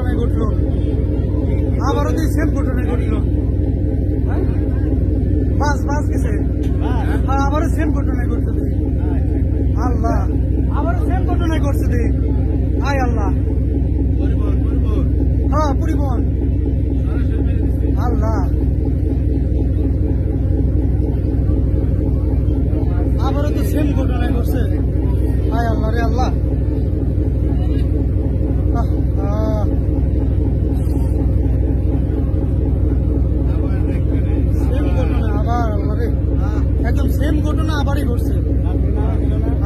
ঘটনায় ঘটলো, আবারও তো সেম ঘটনায় ঘটলো। বাস গেছে, আবারও সেম ঘটনায় ঘটছে। আল্লাহ, আবারও সেম ঘটনায় ঘটছে। আয় আল্লাহ, হ্যাঁ পরিবহন। আল্লাহ, আবারও তো সেম ঘটনায় ঘটছে। আয় আল্লাহ রে আল্লাহ। সেম ঘটনা আবার, আল্লাহ রে, একদম সেম ঘটনা আবারই ঘটছে।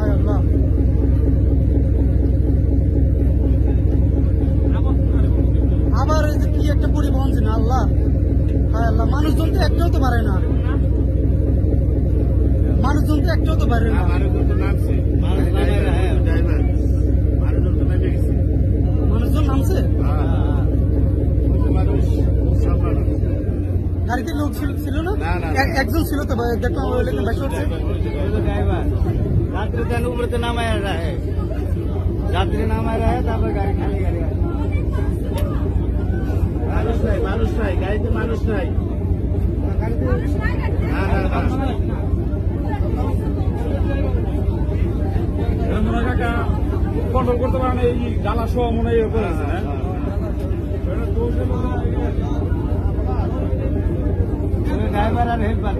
আয় আল্লাহ, আবার এই যে কি একটা পরিবহন ছিল। আল্লাহ, হায় আল্লাহ, মানুষজন তো একটাও তো পারে না, মানুষজন তো একটাও তো পারে না। মানুষজন নামছে, গাড়িতে লোক ছিল না, একজন ছিল তো দেখলাম, বেশি হচ্ছে। रात्रि दिन ऊपर तो नाम आ रहा है, रात्रि नाम आ रहा है, तब गाड़ी खाली गाड़ी मानुष नहीं गाड़ी तो मानुष नहीं কন্ট্রোল করতে পারে না, এই জ্বালা সহ মনে হয় করেছে। ड्राइवर और हेल्पर